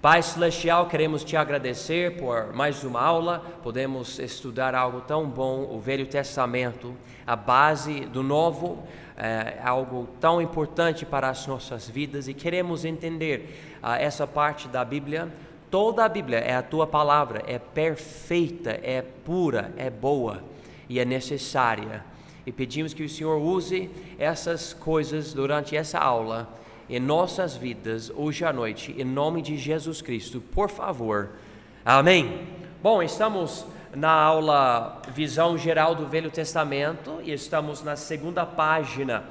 Pai Celestial, queremos Te agradecer por mais uma aula. Podemos estudar algo tão bom, o Velho Testamento, a base do Novo, algo tão importante para as nossas vidas, e queremos entender essa parte da Bíblia. Toda a Bíblia é a Tua Palavra, é perfeita, é pura, é boa e é necessária. E pedimos que o Senhor use essas coisas durante essa aula em nossas vidas, hoje à noite, em nome de Jesus Cristo, por favor. Amém. Bom, estamos na aula Visão Geral do Velho Testamento e estamos na segunda página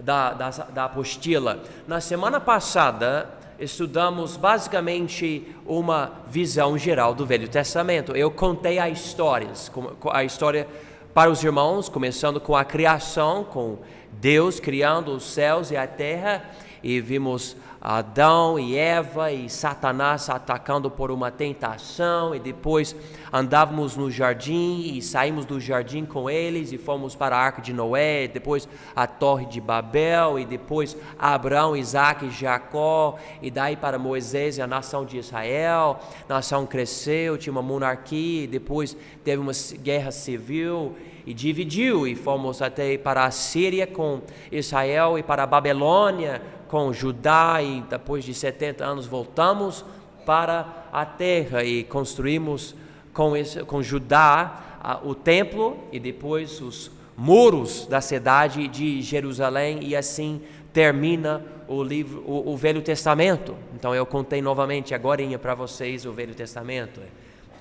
da apostila. Na semana passada, estudamos basicamente uma visão geral do Velho Testamento. Eu contei a história para os irmãos, começando com a criação, com Deus criando os céus e a terra, e vimos Adão e Eva e Satanás atacando por uma tentação, e depois andávamos no jardim e saímos do jardim com eles e fomos para a Arca de Noé, depois a Torre de Babel, e depois Abraão, Isaac e Jacó, e daí para Moisés e a nação de Israel. A nação cresceu, tinha uma monarquia, e depois teve uma guerra civil e dividiu, e fomos até para a Síria com Israel e para a Babilônia com Judá, e depois de 70 anos voltamos para a terra e construímos com Judá o templo e depois os muros da cidade de Jerusalém, e assim termina o Velho Testamento. Então eu contei novamente agora para vocês o Velho Testamento.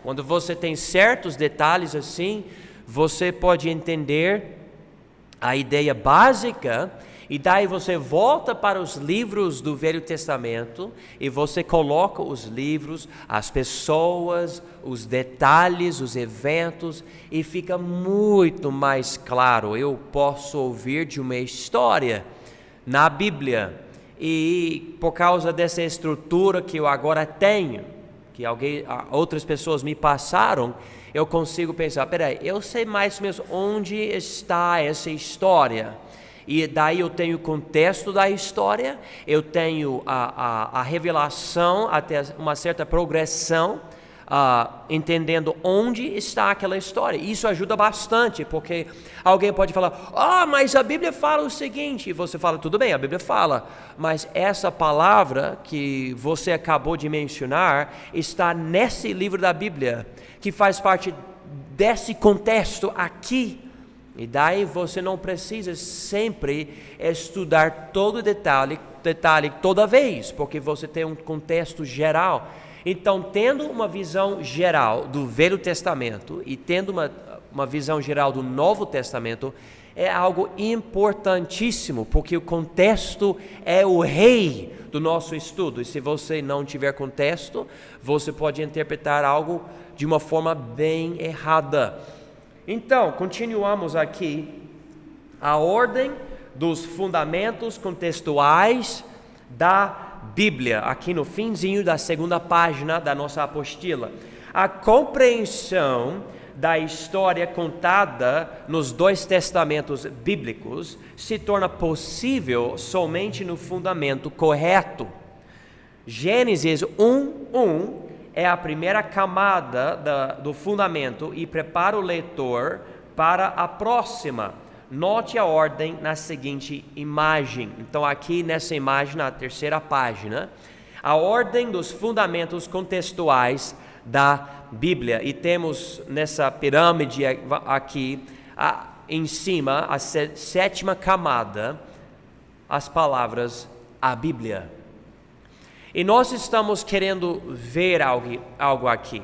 Quando você tem certos detalhes assim, você pode entender a ideia básica, e daí você volta para os livros do Velho Testamento e você coloca os livros, as pessoas, os detalhes, os eventos, e fica muito mais claro. Eu posso ouvir de uma história na Bíblia, e por causa dessa estrutura que eu agora tenho, que outras pessoas me passaram, eu consigo pensar, peraí, eu sei mais ou menos onde está essa história. E daí eu tenho o contexto da história, eu tenho a revelação, até uma certa progressão, entendendo onde está aquela história. Isso ajuda bastante, porque alguém pode falar, mas a Bíblia fala o seguinte, e você fala, tudo bem, a Bíblia fala, mas essa palavra que você acabou de mencionar está nesse livro da Bíblia, que faz parte desse contexto aqui. E daí você não precisa sempre estudar todo detalhe toda vez, porque você tem um contexto geral. Então, tendo uma visão geral do Velho Testamento e tendo uma visão geral do Novo Testamento, é algo importantíssimo, porque o contexto é o rei do nosso estudo. E se você não tiver contexto, você pode interpretar algo de uma forma bem errada. Então, continuamos aqui a ordem dos fundamentos contextuais da Bíblia, aqui no finzinho da segunda página da nossa apostila. A compreensão da história contada nos dois testamentos bíblicos se torna possível somente no fundamento correto. Gênesis 1:1 é a primeira camada do fundamento e prepara o leitor para a próxima. Note a ordem na seguinte imagem. Então aqui nessa imagem, na terceira página, a ordem dos fundamentos contextuais da Bíblia. E temos nessa pirâmide aqui, em cima, a sétima camada, as palavras, a Bíblia. E nós estamos querendo ver algo aqui.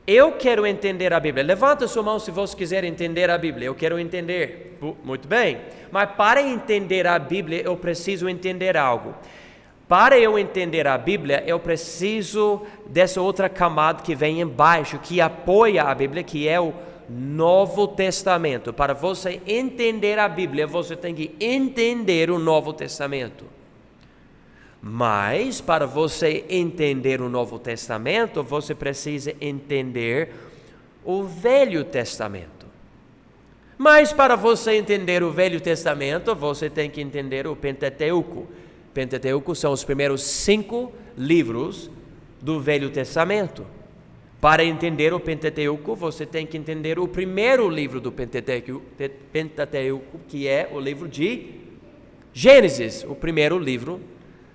Eu quero entender a Bíblia. Levanta sua mão se você quiser entender a Bíblia. Eu quero entender. Muito bem. Mas para entender a Bíblia, eu preciso entender algo. Para eu entender a Bíblia, eu preciso dessa outra camada que vem embaixo, que apoia a Bíblia, que é o Novo Testamento. Para você entender a Bíblia, você tem que entender o Novo Testamento. Mas, para você entender o Novo Testamento, você precisa entender o Velho Testamento. Mas, para você entender o Velho Testamento, você tem que entender o Pentateuco. Pentateuco são os primeiros 5 livros do Velho Testamento. Para entender o Pentateuco, você tem que entender o primeiro livro do Pentateuco, que é o livro de Gênesis, o primeiro livro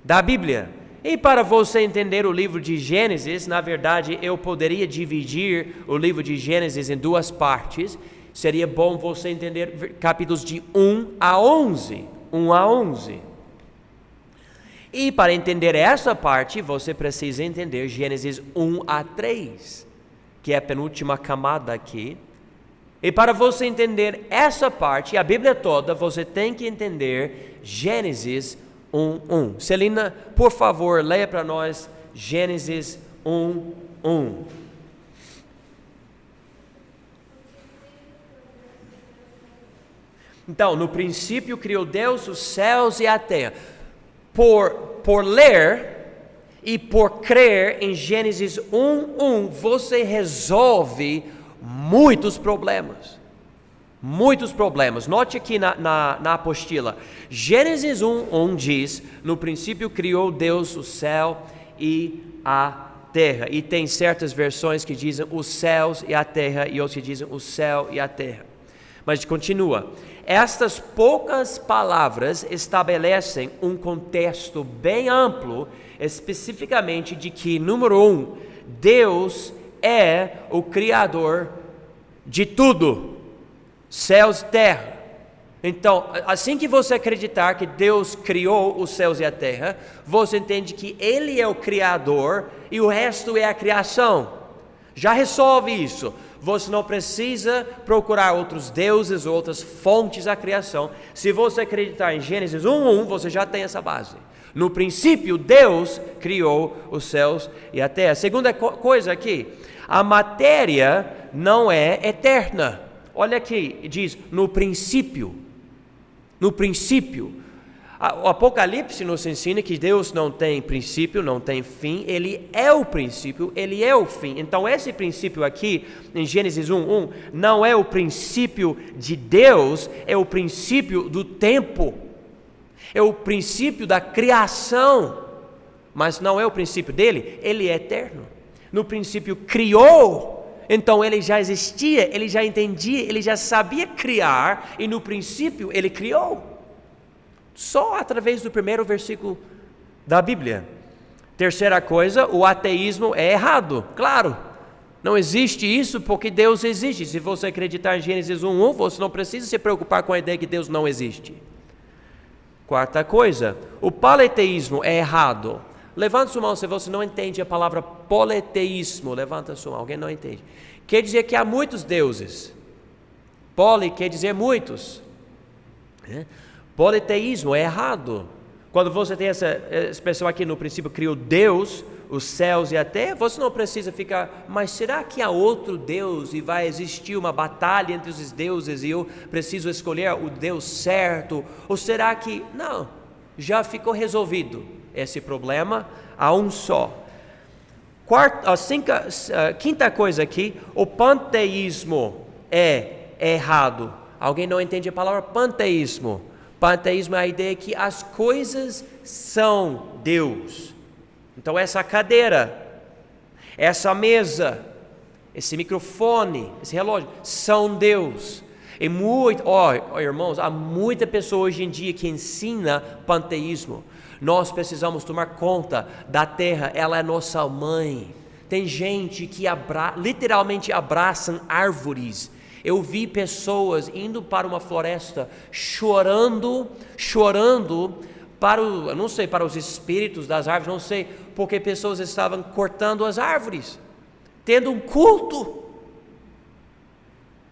da Bíblia. E para você entender o livro de Gênesis, na verdade, eu poderia dividir o livro de Gênesis em duas partes. Seria bom você entender capítulos de 1 a 11. 1 a 11. E para entender essa parte, você precisa entender Gênesis 1 a 3, que é a penúltima camada aqui. E para você entender essa parte, a Bíblia toda, você tem que entender Gênesis 1:1. Celina, por favor, leia para nós Gênesis 1:1. Então, no princípio criou Deus os céus e a terra. Por ler e por crer em Gênesis 1:1, você resolve muitos problemas. Muitos problemas. Note aqui na apostila. Gênesis 1:1 diz: no princípio criou Deus o céu e a terra. E tem certas versões que dizem os céus e a terra, e outras que dizem o céu e a terra. Mas continua. Estas poucas palavras estabelecem um contexto bem amplo, especificamente de que, número 1, Deus é o Criador de tudo, céus e terra. Então, assim que você acreditar que Deus criou os céus e a terra, você entende que Ele é o Criador e o resto é a criação. Já resolve isso. Você não precisa procurar outros deuses ou outras fontes da criação. Se você acreditar em Gênesis 1:1, você já tem essa base. No princípio, Deus criou os céus e a terra. Segunda coisa aqui, a matéria não é eterna. Olha aqui, diz no princípio. No princípio. O Apocalipse nos ensina que Deus não tem princípio, não tem fim, Ele é o princípio, Ele é o fim. Então esse princípio aqui, em Gênesis 1:1, não é o princípio de Deus, é o princípio do tempo, é o princípio da criação, mas não é o princípio dele, Ele é eterno. No princípio criou, então Ele já existia, Ele já entendia, Ele já sabia criar, e no princípio Ele criou. Só através do primeiro versículo da Bíblia. Terceira coisa, o ateísmo é errado. Claro, não existe isso porque Deus existe. Se você acreditar em Gênesis 1:1, você não precisa se preocupar com a ideia que Deus não existe. Quarta coisa, o politeísmo é errado. Levanta sua mão se você não entende a palavra politeísmo. Levanta sua mão, alguém não entende. Quer dizer que há muitos deuses. Poli quer dizer muitos. Politeísmo é errado. Quando você tem essa expressão aqui no princípio, criou Deus, os céus e a terra, você não precisa ficar, mas será que há outro Deus e vai existir uma batalha entre os deuses e eu preciso escolher o Deus certo? Ou será que, não, já ficou resolvido esse problema, há um só. Quinta coisa aqui, o panteísmo é errado. Alguém não entende a palavra panteísmo? Panteísmo é a ideia que as coisas são Deus. Então essa cadeira, essa mesa, esse microfone, esse relógio, são Deus. E irmãos, há muita pessoa hoje em dia que ensina panteísmo. Nós precisamos tomar conta da terra, ela é nossa mãe. Tem gente que literalmente abraçam árvores. Eu vi pessoas indo para uma floresta chorando para os espíritos das árvores, não sei, porque pessoas estavam cortando as árvores, tendo um culto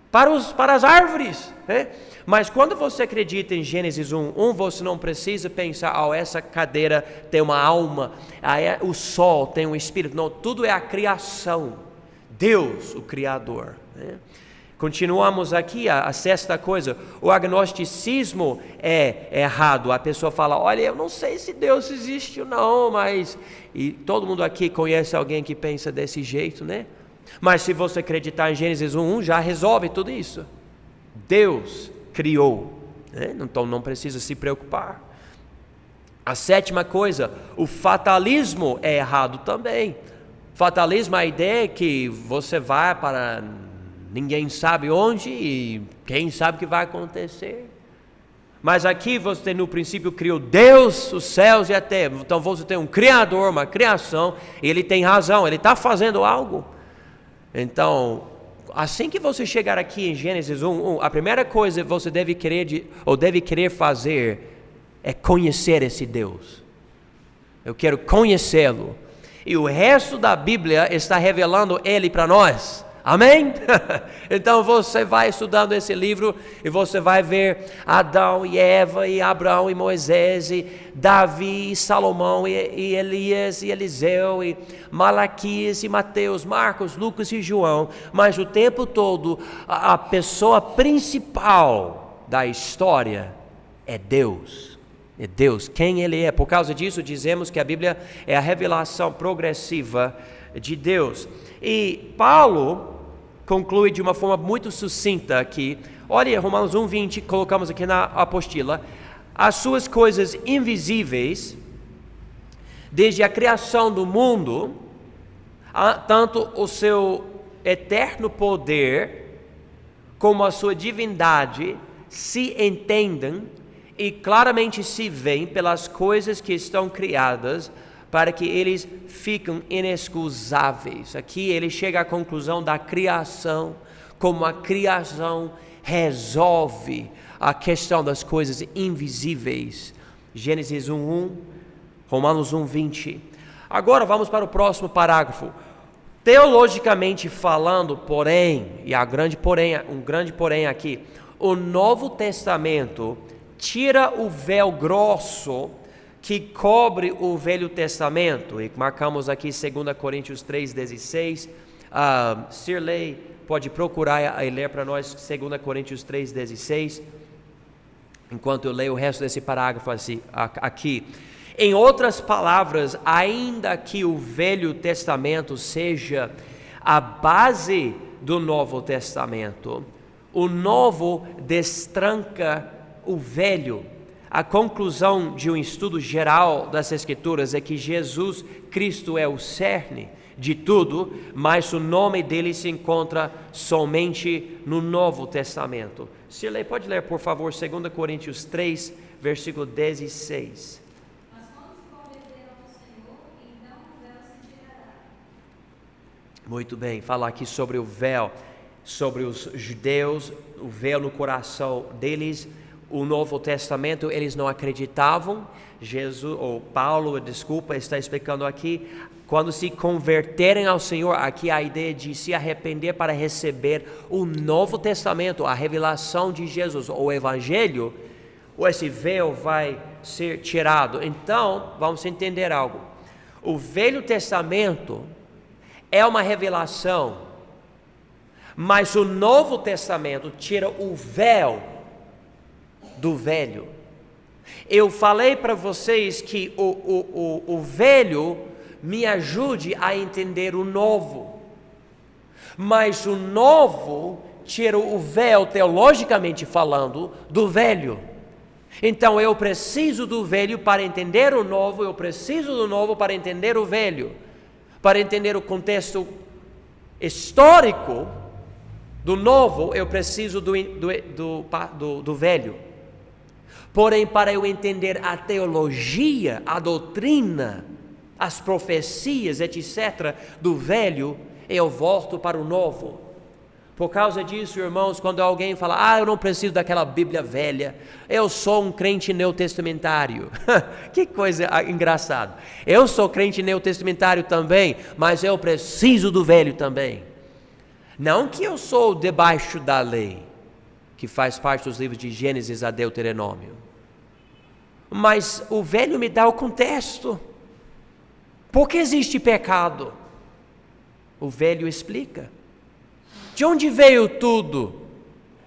para as árvores, né? Mas quando você acredita em Gênesis 1:1, você não precisa pensar, essa cadeira tem uma alma, o sol tem um espírito. Não, tudo é a criação, Deus, o Criador, né? Continuamos aqui, a sexta coisa, o agnosticismo é errado. A pessoa fala, olha, eu não sei se Deus existe ou não, mas... E todo mundo aqui conhece alguém que pensa desse jeito, né? Mas se você acreditar em Gênesis 1:1, já resolve tudo isso. Deus criou, né? Então não precisa se preocupar. A sétima coisa, o fatalismo é errado também. Fatalismo, a ideia é que você vai para ninguém sabe onde e quem sabe o que vai acontecer. Mas aqui você no princípio criou Deus, os céus e a terra. Então você tem um Criador, uma criação, e Ele tem razão, Ele está fazendo algo. Então, assim que você chegar aqui em Gênesis 1, a primeira coisa que você deve querer fazer é conhecer esse Deus. Eu quero conhecê-lo. E o resto da Bíblia está revelando Ele para nós. Amém? Então você vai estudando esse livro e você vai ver Adão e Eva e Abraão e Moisés e Davi e Salomão e Elias e Eliseu e Malaquias e Mateus, Marcos, Lucas e João. Mas o tempo todo a pessoa principal da história é Deus. É Deus, quem Ele é. Por causa disso dizemos que a Bíblia é a revelação progressiva de Deus. E Paulo conclui de uma forma muito sucinta aqui. Olha, Romanos 1:20, colocamos aqui na apostila. As suas coisas invisíveis, desde a criação do mundo, tanto o seu eterno poder, como a sua divindade, se entendem e claramente se veem pelas coisas que estão criadas, para que eles fiquem inexcusáveis. Aqui ele chega à conclusão da criação, como a criação resolve a questão das coisas invisíveis. Gênesis 1:1, Romanos 1:20. Agora vamos para o próximo parágrafo. Teologicamente falando, porém, e um grande porém aqui, o Novo Testamento tira o véu grosso que cobre o Velho Testamento, e marcamos aqui 2 Coríntios 3:16. Sirley pode procurar e ler para nós 2 Coríntios 3:16, enquanto eu leio o resto desse parágrafo aqui. Em outras palavras, ainda que o Velho Testamento seja a base do Novo Testamento, o Novo destranca o Velho. A conclusão de um estudo geral das Escrituras é que Jesus Cristo é o cerne de tudo, mas o nome dele se encontra somente no Novo Testamento. Sirley, pode ler, por favor, 2 Coríntios 3, versículo 16. Mas quando se converteram ao Senhor, então o véu se tirará. Muito bem, fala aqui sobre o véu, sobre os judeus, o véu no coração deles. O Novo Testamento, eles não acreditavam. Paulo está explicando aqui, quando se converterem ao Senhor, aqui a ideia de se arrepender para receber o Novo Testamento, a revelação de Jesus, o Evangelho, esse véu vai ser tirado. Então, vamos entender algo. O Velho Testamento é uma revelação, mas o Novo Testamento tira o véu do velho. Eu falei para vocês que o velho me ajude a entender o novo, mas o novo tira o véu, teologicamente falando, do velho. Então eu preciso do velho para entender o novo, eu preciso do novo para entender o velho, para entender o contexto histórico do novo, eu preciso do velho. Porém, para eu entender a teologia, a doutrina, as profecias, etc., do velho, eu volto para o novo. Por causa disso, irmãos, quando alguém fala, eu não preciso daquela Bíblia velha, eu sou um crente neotestamentário. Que coisa engraçada. Eu sou crente neotestamentário também, mas eu preciso do velho também. Não que eu sou debaixo da lei, que faz parte dos livros de Gênesis a Deuteronômio. Mas o velho me dá o contexto. Por que existe pecado? O velho explica. De onde veio tudo?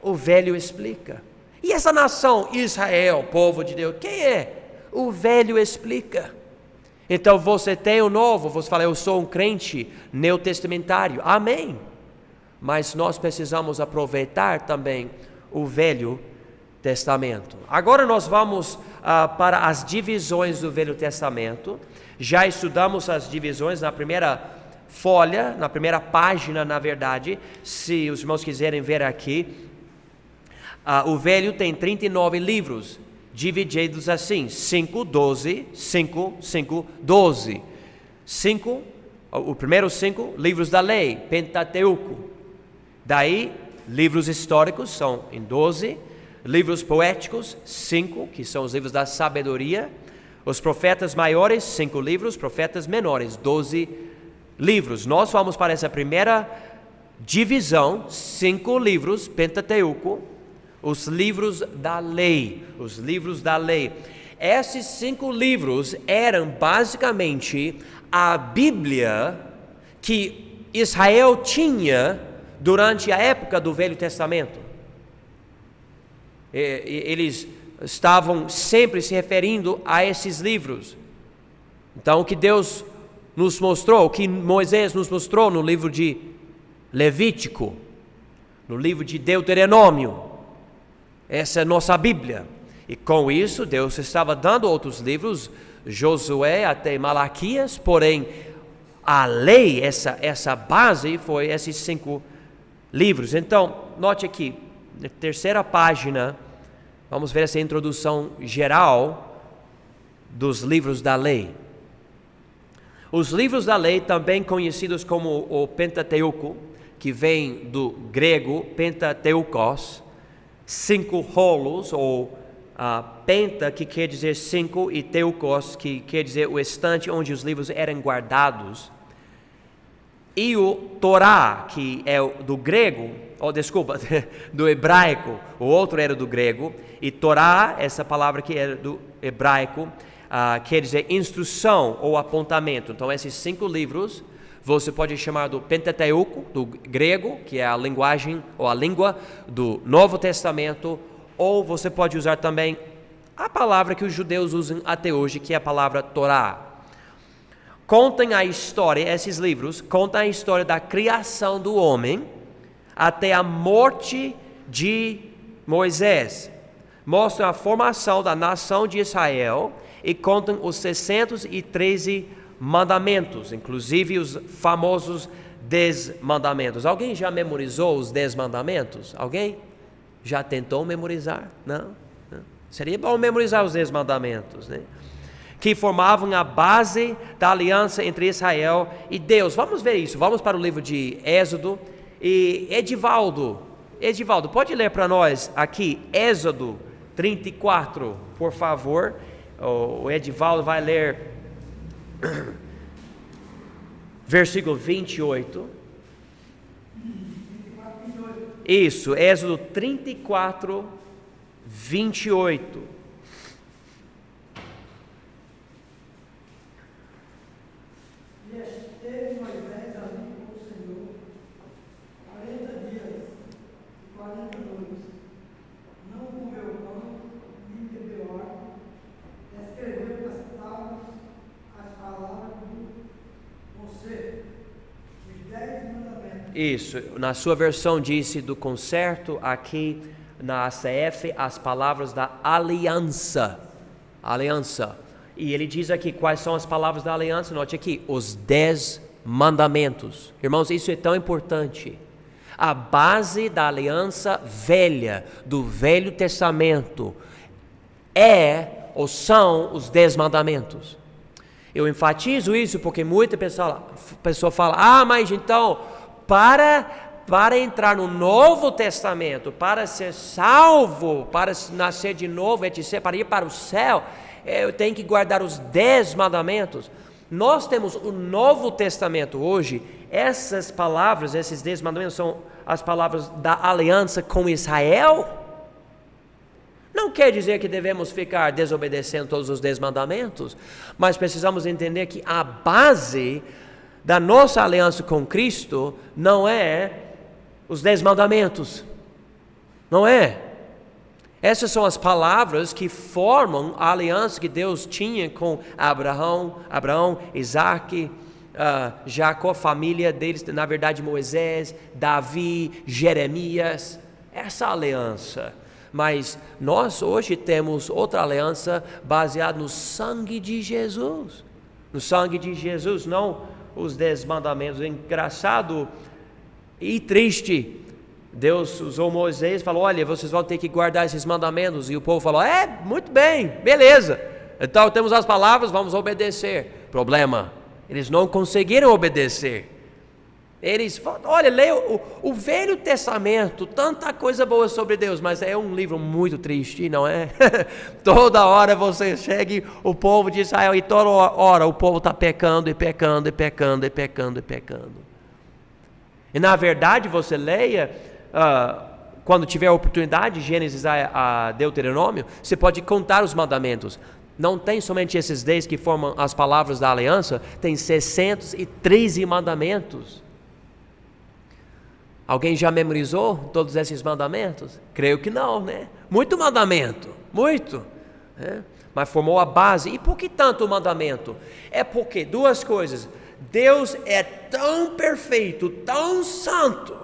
O velho explica. E essa nação, Israel, povo de Deus, quem é? O velho explica. Então você tem o novo, você fala, eu sou um crente neotestamentário. Amém. Mas nós precisamos aproveitar também o Velho Testamento. Agora nós vamos para as divisões do Velho Testamento. Já estudamos as divisões na primeira folha, na primeira página, na verdade, se os irmãos quiserem ver aqui, o Velho tem 39 livros, divididos assim, 5, 12, 5, 5, 12. 5, o primeiro 5, livros da lei, Pentateuco. Daí, livros históricos são em 12, livros poéticos, 5, que são os livros da sabedoria. Os profetas maiores, 5 livros, profetas menores, 12 livros. Nós vamos para essa primeira divisão, 5 livros, Pentateuco, os livros da lei, os livros da lei. Esses 5 livros eram basicamente a Bíblia que Israel tinha durante a época do Velho Testamento. Eles estavam sempre se referindo a esses livros. Então, o que Deus nos mostrou, o que Moisés nos mostrou no livro de Levítico, no livro de Deuteronômio, essa é a nossa Bíblia. E com isso, Deus estava dando outros livros, Josué até Malaquias, porém, a lei, essa base foi esses 5 livros. Então, note aqui, na terceira página, vamos ver essa introdução geral dos livros da lei. Os livros da lei, também conhecidos como o Pentateuco, que vem do grego Pentateukos, 5 rolos, ou penta, que quer dizer 5, e teukos, que quer dizer o estante onde os livros eram guardados. E o Torá, que é do grego, do hebraico, o outro era do grego, e Torá, essa palavra que era do hebraico, quer dizer instrução ou apontamento. Então, esses 5 livros, você pode chamar do Pentateuco, do grego, que é a linguagem ou a língua do Novo Testamento, ou você pode usar também a palavra que os judeus usam até hoje, que é a palavra Torá. Contem a história, esses livros, contam a história da criação do homem até a morte de Moisés. Mostram a formação da nação de Israel e contam os 613 mandamentos, inclusive os famosos 10 mandamentos. Alguém já memorizou os 10 mandamentos? Alguém já tentou memorizar? Não? Seria bom memorizar os 10 mandamentos, né? Que formavam a base da aliança entre Israel e Deus. Vamos ver isso, vamos para o livro de Êxodo. E Edivaldo, pode ler para nós aqui, Êxodo 34, por favor. O Edivaldo vai ler versículo 28. Isso, Êxodo 34, 28. Esteve Moisés ali com o Senhor 40 dias e 40 noites. Não comeu pão, nem bebeu água. Escreveu nas tábuas as palavras do concerto, os 10 mandamentos. Isso, na sua versão disse do concerto, aqui na ACF, as palavras da aliança. Aliança. E ele diz aqui quais são as palavras da aliança. Note aqui, os 10 mandamentos. Irmãos, isso é tão importante. A base da aliança velha, do Velho Testamento, ou são os 10 mandamentos. Eu enfatizo isso porque muita pessoa fala, mas então, para entrar no Novo Testamento, para ser salvo, para nascer de novo, etc., para ir para o céu, eu tenho que guardar os 10 mandamentos. Nós temos o Novo Testamento hoje. Essas palavras, esses 10 mandamentos são as palavras da aliança com Israel. Não quer dizer que devemos ficar desobedecendo todos os 10 mandamentos, mas precisamos entender que a base da nossa aliança com Cristo não é os 10 mandamentos. Não é. Essas são as palavras que formam a aliança que Deus tinha com Abraão, Isaac, Jacó, família deles, na verdade Moisés, Davi, Jeremias, essa aliança. Mas nós hoje temos outra aliança baseada no sangue de Jesus. No sangue de Jesus, não os 10 mandamentos. Engraçado e triste. Deus usou Moisés e falou: olha, vocês vão ter que guardar esses mandamentos. E o povo falou: muito bem, beleza. Então temos as palavras, vamos obedecer. Problema, eles não conseguiram obedecer. Eles, olha, leia o Velho Testamento, tanta coisa boa sobre Deus, mas é um livro muito triste, não é? Toda hora você chega, o povo de Israel, e toda hora o povo está pecando e pecando e pecando e pecando e pecando. E na verdade você leia, quando tiver a oportunidade, Gênesis a Deuteronômio, você pode contar os mandamentos. Não tem somente esses 10 que formam as palavras da aliança, tem 613 mandamentos. Alguém já memorizou todos esses mandamentos? Creio que não, né? Muito mandamento, muito. Né? Mas formou a base. E por que tanto mandamento? É porque duas coisas. Deus é tão perfeito, tão santo,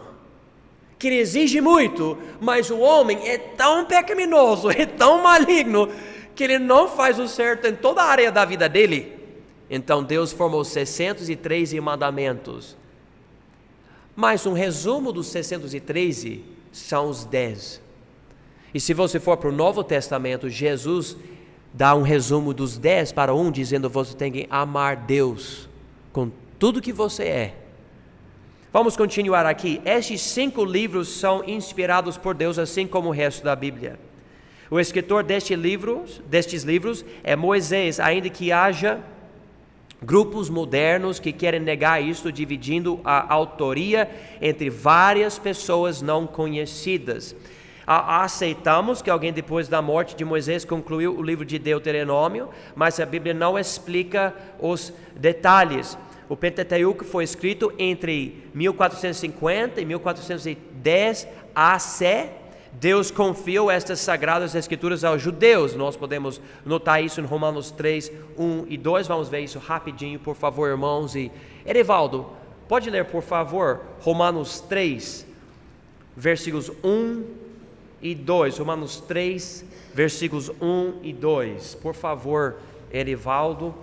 que ele exige muito, mas o homem é tão pecaminoso, é tão maligno, que ele não faz o certo em toda a área da vida dele. Então Deus formou 613 mandamentos. Mas um resumo dos 613 são os 10. E se você for para o Novo Testamento, Jesus dá um resumo dos 10 para dizendo: você tem que amar Deus com tudo que você é. Vamos continuar aqui. Estes 5 livros são inspirados por Deus, assim como o resto da Bíblia. O escritor destes livros é Moisés, ainda que haja grupos modernos que querem negar isto, dividindo a autoria entre várias pessoas não conhecidas. Aceitamos que alguém depois da morte de Moisés concluiu o livro de Deuteronômio, mas a Bíblia não explica os detalhes. O Pentateuco foi escrito entre 1450 e 1410 AC. Deus confiou estas sagradas escrituras aos judeus. Nós podemos notar isso em Romanos 3, 1 e 2. Vamos ver isso rapidinho, por favor, irmãos. E Erivaldo, pode ler, por favor, Romanos 3, versículos 1 e 2. Romanos 3, versículos 1 e 2. Por favor, Erivaldo.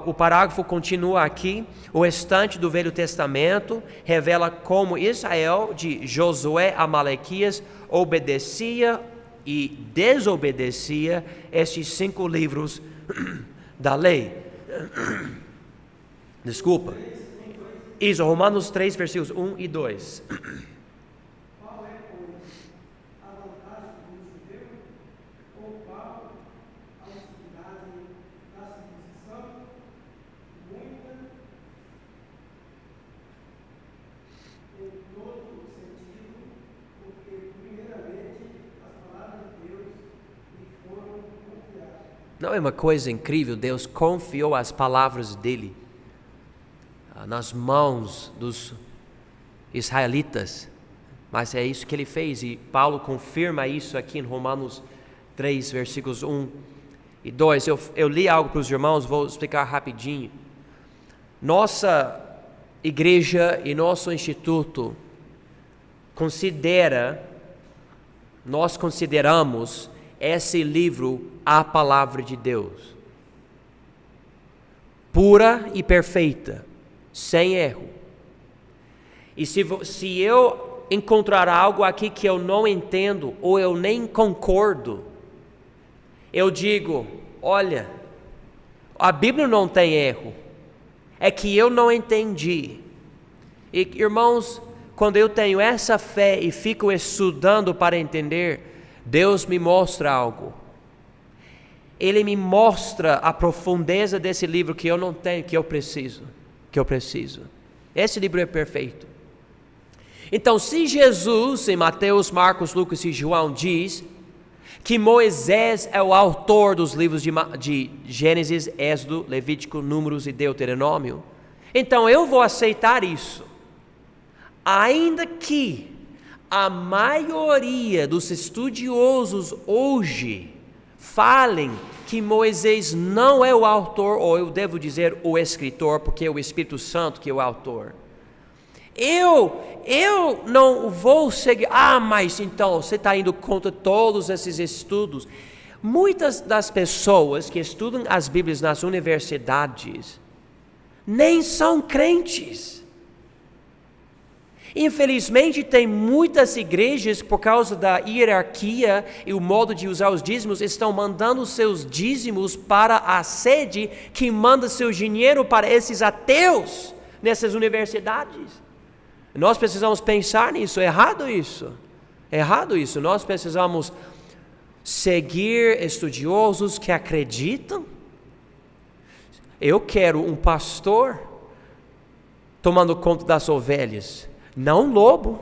O parágrafo continua aqui. O restante do Velho Testamento revela como Israel, de Josué a Malaquias, obedecia e desobedecia estes 5 livros da lei. Desculpa. Isso, Romanos 3, versículos 1 e 2. Qual é, pois, a vantagem do judeu? Ou qual a utilidade da circuncisão? Muita, em todo o sentido, porque, primeiramente, as palavras de Deus lhe foram confiadas. Não é uma coisa incrível? Deus confiou as palavras dele nas mãos dos israelitas, mas é isso que ele fez, e Paulo confirma isso aqui em Romanos 3, versículos 1 e 2. Eu li algo para os irmãos, vou explicar rapidinho. Nossa igreja e nosso instituto nós consideramos esse livro a palavra de Deus, pura e perfeita, sem erro. E se eu encontrar algo aqui que eu não entendo, ou eu nem concordo, eu digo: olha, a Bíblia não tem erro, é que eu não entendi. E irmãos, quando eu tenho essa fé e fico estudando para entender, Deus me mostra algo. Ele me mostra a profundeza desse livro que eu não tenho, que eu preciso. Esse livro é perfeito. Então, se Jesus, em Mateus, Marcos, Lucas e João, diz que Moisés é o autor dos livros de Gênesis, Êxodo, Levítico, Números e Deuteronômio, então eu vou aceitar isso, ainda que a maioria dos estudiosos hoje falem que Moisés não é o autor, ou eu devo dizer o escritor, porque é o Espírito Santo que é o autor. Eu não vou seguir, mas então você está indo contra todos esses estudos. Muitas das pessoas que estudam as Bíblias nas universidades nem são crentes. Infelizmente, tem muitas igrejas, por causa da hierarquia e o modo de usar os dízimos, estão mandando seus dízimos para a sede que manda seu dinheiro para esses ateus nessas universidades. Nós precisamos pensar nisso, errado isso. Nós precisamos seguir estudiosos que acreditam. Eu quero um pastor tomando conta das ovelhas, não lobo.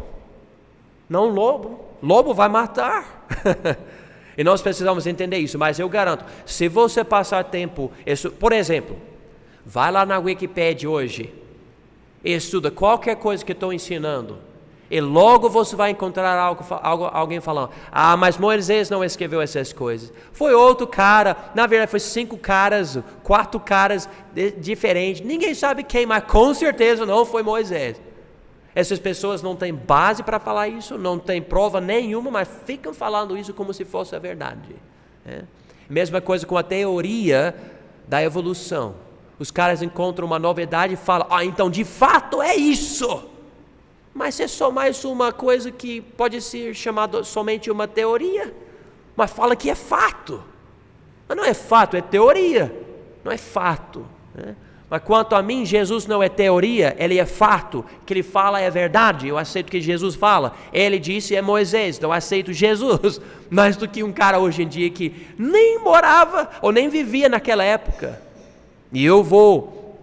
Lobo vai matar. E nós precisamos entender isso, mas eu garanto, se você passar tempo, por exemplo, vai lá na Wikipedia hoje, estuda qualquer coisa que estou ensinando, e logo você vai encontrar alguém falando, mas Moisés não escreveu essas coisas. Foi outro cara, na verdade foi 5 caras, 4 caras diferentes, ninguém sabe quem, mas com certeza não foi Moisés. Essas pessoas não têm base para falar isso, não tem prova nenhuma, mas ficam falando isso como se fosse a verdade. Mesma coisa com a teoria da evolução. Os caras encontram uma novidade e falam, então de fato é isso. Mas é só mais uma coisa que pode ser chamada somente uma teoria. Mas fala que é fato. Mas não é fato, é teoria. Não é fato. Mas quanto a mim, Jesus não é teoria, ele é fato. O que ele fala é verdade. Eu aceito o que Jesus fala. Ele disse é Moisés, então eu aceito Jesus. Mais do que um cara hoje em dia que nem morava ou nem vivia naquela época. E eu vou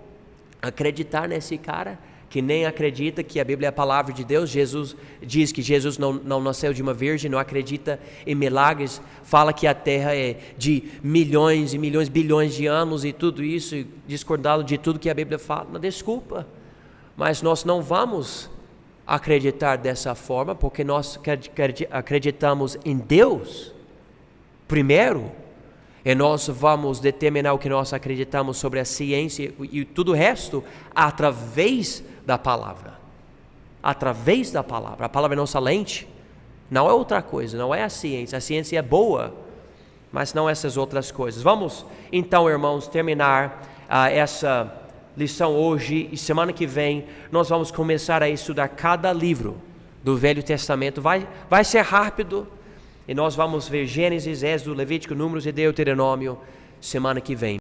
acreditar nesse cara que nem acredita que a Bíblia é a palavra de Deus. Jesus diz que Jesus não nasceu de uma virgem, não acredita em milagres, fala que a terra é de milhões e milhões, bilhões de anos e tudo isso, discordando de tudo que a Bíblia fala. Não, desculpa, mas nós não vamos acreditar dessa forma, porque nós acreditamos em Deus primeiro, e nós vamos determinar o que nós acreditamos sobre a ciência e tudo o resto através da palavra. Através da palavra. A palavra é nossa lente. Não é outra coisa, não é a ciência. A ciência é boa, mas não essas outras coisas. Vamos então, irmãos, terminar essa lição hoje, e semana que vem nós vamos começar a estudar cada livro do Velho Testamento. Vai ser rápido. E nós vamos ver Gênesis, Êxodo, Levítico, Números e Deuteronômio semana que vem.